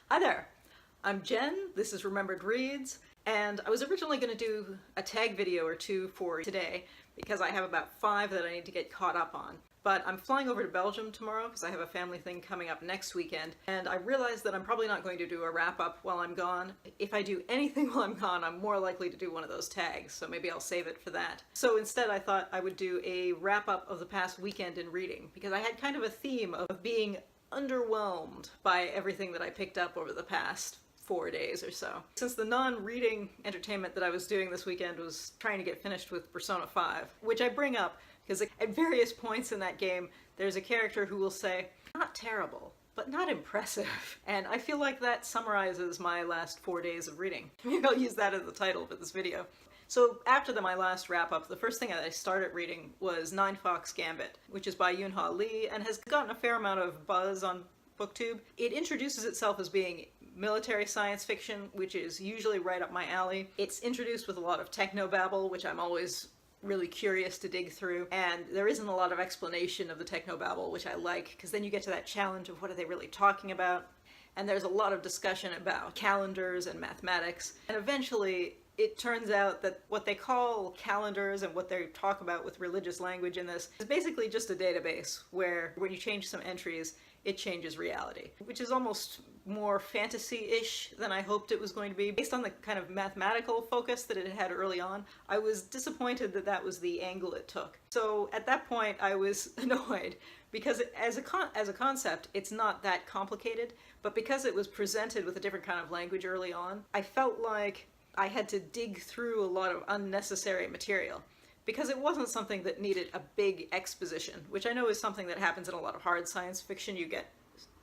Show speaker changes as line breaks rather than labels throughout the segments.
Hi there, I'm Jen, this is Remembered Reads, and I was originally going to do a tag video or two for today because I have about 5 that I need to get caught up on. But I'm flying over to Belgium tomorrow because I have a family thing coming up next weekend, and I realized that I'm probably not going to do a wrap-up while I'm gone. If I do anything while I'm gone, I'm more likely to do one of those tags, so maybe I'll save it for that. So instead I thought I would do a wrap-up of the past weekend in reading, because I had kind of a theme of being underwhelmed by everything that I picked up over the past 4 days or so. Since the non-reading entertainment that I was doing this weekend was trying to get finished with Persona 5, which I bring up because at various points in that game there's a character who will say, "Not terrible, but not impressive." And I feel like that summarizes my last 4 days of reading. Maybe I'll use that as the title for this video. So after my last wrap-up, the first thing that I started reading was Ninefox Gambit, which is by Yoonha Lee and has gotten a fair amount of buzz on BookTube. It introduces itself as being military science fiction, which is usually right up my alley. It's introduced with a lot of technobabble, which I'm always really curious to dig through, and there isn't a lot of explanation of the technobabble, which I like, because then you get to that challenge of what are they really talking about, and there's a lot of discussion about calendars and mathematics, and eventually it turns out that what they call calendars and what they talk about with religious language in this is basically just a database where when you change some entries, it changes reality, which is almost more fantasy-ish than I hoped it was going to be. Based on the kind of mathematical focus that it had early on, I was disappointed that that was the angle it took. So at that point I was annoyed, because as a concept it's not that complicated, but because it was presented with a different kind of language early on, I felt like I had to dig through a lot of unnecessary material, because it wasn't something that needed a big exposition, which I know is something that happens in a lot of hard science fiction. You get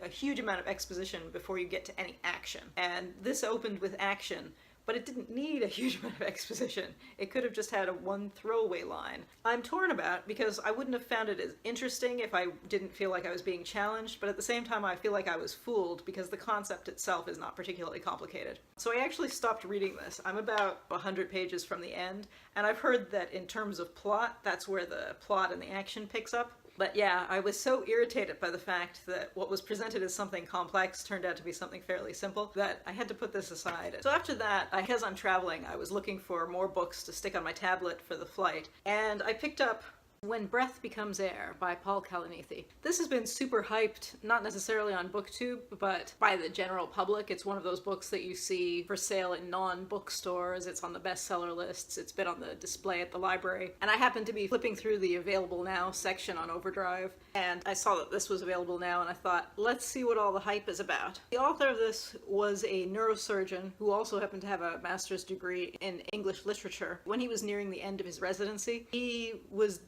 a huge amount of exposition before you get to any action. And this opened with action, but it didn't need a huge amount of exposition. It could have just had one throwaway line. I'm torn about, because I wouldn't have found it as interesting if I didn't feel like I was being challenged, but at the same time I feel like I was fooled because the concept itself is not particularly complicated. So I actually stopped reading this. I'm about 100 pages from the end, and I've heard that in terms of plot, that's where the plot and the action picks up. But yeah, I was so irritated by the fact that what was presented as something complex turned out to be something fairly simple that I had to put this aside. So after that, because I'm traveling, I was looking for more books to stick on my tablet for the flight, and I picked up When Breath Becomes Air by Paul Kalanithi. This has been super hyped, not necessarily on BookTube, but by the general public. It's one of those books that you see for sale in non-bookstores. It's on the bestseller lists. It's been on the display at the library. And I happened to be flipping through the Available Now section on Overdrive, and I saw that this was available now, and I thought, let's see what all the hype is about. The author of this was a neurosurgeon who also happened to have a master's degree in English literature. When he was nearing the end of his residency, he was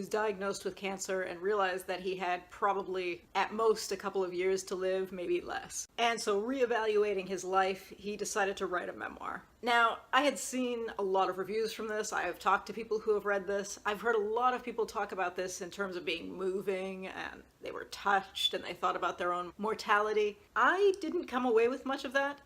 diagnosed with cancer and realized that he had probably at most a couple of years to live, maybe less. And so reevaluating his life, he decided to write a memoir. Now, I had seen a lot of reviews from this. I have talked to people who have read this. I've heard a lot of people talk about this in terms of being moving, and they were touched and they thought about their own mortality. I didn't come away with much of that.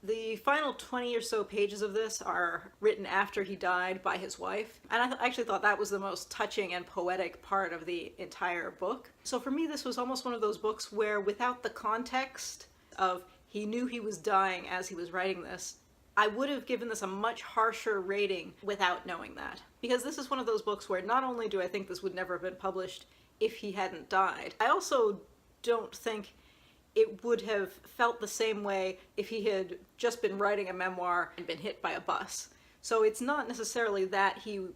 The final 20 or so pages of this are written after he died by his wife, and I actually thought that was the most touching and poetic part of the entire book. So for me, this was almost one of those books where, without the context of he knew he was dying as he was writing this, I would have given this a much harsher rating without knowing that. Because this is one of those books where not only do I think this would never have been published if he hadn't died, I also don't think it would have felt the same way if he had just been writing a memoir and been hit by a bus. So it's not necessarily that he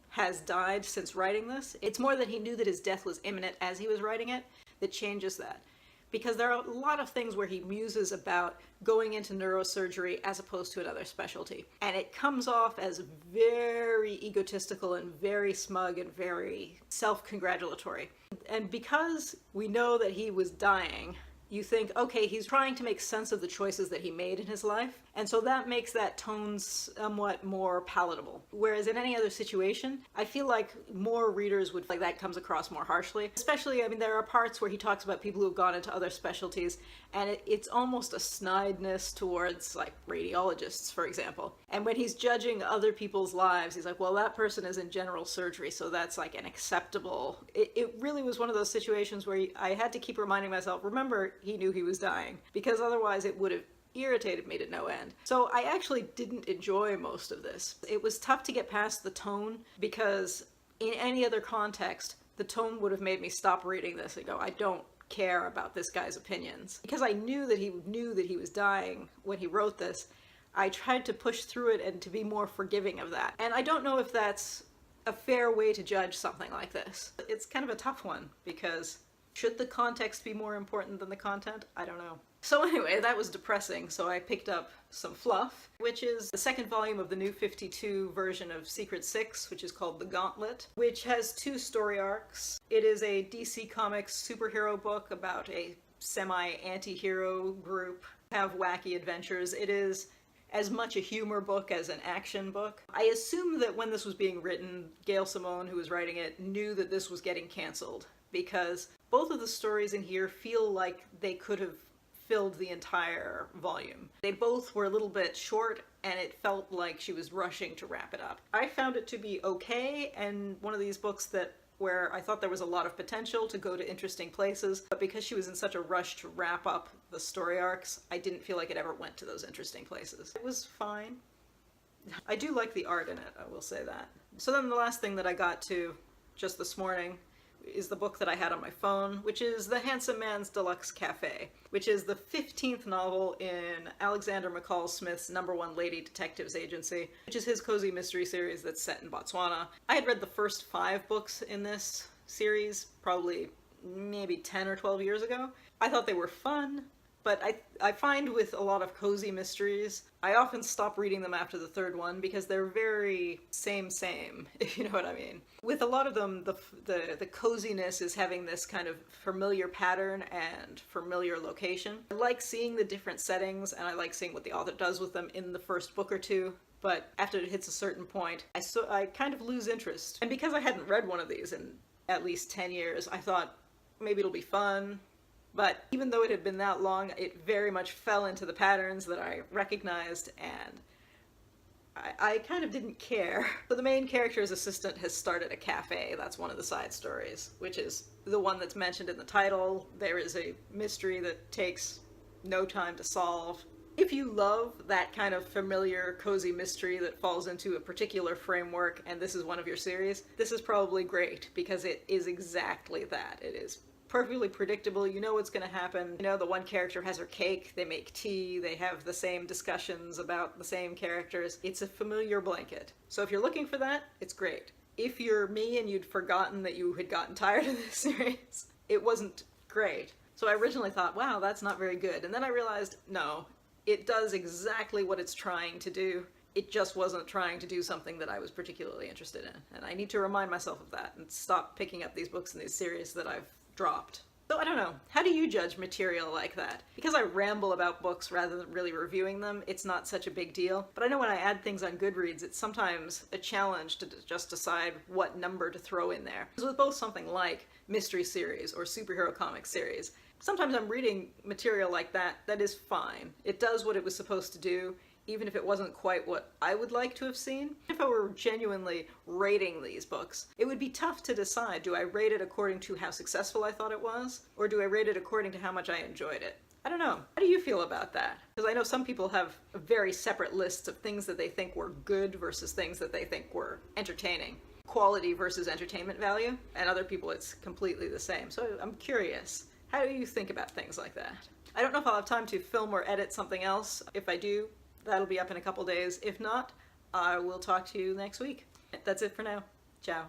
has died since writing this, it's more that he knew that his death was imminent as he was writing it that changes that. Because there are a lot of things where he muses about going into neurosurgery as opposed to another specialty. And it comes off as very egotistical and very smug and very self-congratulatory. And because we know that he was dying, you think, okay, he's trying to make sense of the choices that he made in his life, and so that makes that tone somewhat more palatable. Whereas in any other situation, I feel like more readers would feel like that comes across more harshly. Especially, I mean, there are parts where he talks about people who have gone into other specialties, and it's almost a snideness towards, like, radiologists, for example. And when he's judging other people's lives, he's like, well, that person is in general surgery, so that's like an acceptable... It really was one of those situations where I had to keep reminding myself, remember, he knew he was dying, because otherwise it would have irritated me to no end. So I actually didn't enjoy most of this. It was tough to get past the tone because in any other context, the tone would have made me stop reading this and go, I don't care about this guy's opinions. Because I knew that he was dying when he wrote this, I tried to push through it and to be more forgiving of that. And I don't know if that's a fair way to judge something like this. It's kind of a tough one because should the context be more important than the content? I don't know. So anyway, that was depressing, so I picked up some fluff, which is the second volume of the New 52 version of Secret Six, which is called The Gauntlet, which has 2 story arcs. It is a DC Comics superhero book about a semi-anti-hero group, have wacky adventures. It is as much a humor book as an action book. I assume that when this was being written, Gail Simone, who was writing it, knew that this was getting canceled, because both of the stories in here feel like they could have filled the entire volume. They both were a little bit short, and it felt like she was rushing to wrap it up. I found it to be okay, and one of these books where I thought there was a lot of potential to go to interesting places, but because she was in such a rush to wrap up the story arcs, I didn't feel like it ever went to those interesting places. It was fine. I do like the art in it, I will say that. So then the last thing that I got to just this morning is the book that I had on my phone, which is The Handsome Man's Deluxe Café, which is the 15th novel in Alexander McCall Smith's #1 Lady Detectives Agency, which is his cozy mystery series that's set in Botswana. I had read the first 5 books in this series, probably maybe 10 or 12 years ago. I thought they were fun, but I find with a lot of cozy mysteries, I often stop reading them after the 3rd one because they're very same, if you know what I mean. With a lot of them, the coziness is having this kind of familiar pattern and familiar location. I like seeing the different settings, and I like seeing what the author does with them in the first book or 2, but after it hits a certain point, I kind of lose interest. And because I hadn't read one of these in at least 10 years, I thought maybe it'll be fun. But even though it had been that long, it very much fell into the patterns that I recognized, and I kind of didn't care. But the main character's assistant has started a cafe. That's one of the side stories, which is the one that's mentioned in the title. There is a mystery that takes no time to solve. If you love that kind of familiar, cozy mystery that falls into a particular framework, and this is one of your series, this is probably great, because it is exactly that. It is perfectly predictable. You know what's going to happen. You know, the one character has her cake, they make tea, they have the same discussions about the same characters. It's a familiar blanket. So if you're looking for that, it's great. If you're me and you'd forgotten that you had gotten tired of this series, it wasn't great. So I originally thought, wow, that's not very good. And then I realized, no, it does exactly what it's trying to do. It just wasn't trying to do something that I was particularly interested in. And I need to remind myself of that and stop picking up these books in these series that I've dropped. So I don't know, how do you judge material like that? Because I ramble about books rather than really reviewing them, it's not such a big deal. But I know when I add things on Goodreads, it's sometimes a challenge to just decide what number to throw in there. Because with both something like mystery series or superhero comic series, sometimes I'm reading material like that is fine. It does what it was supposed to do, even if it wasn't quite what I would like to have seen. If I were genuinely rating these books, it would be tough to decide, do I rate it according to how successful I thought it was, or do I rate it according to how much I enjoyed it? I don't know. How do you feel about that? Because I know some people have very separate lists of things that they think were good versus things that they think were entertaining. Quality versus entertainment value, and other people it's completely the same. So I'm curious, how do you think about things like that? I don't know if I'll have time to film or edit something else. If I do, that'll be up in a couple days. If not, I will talk to you next week. That's it for now. Ciao.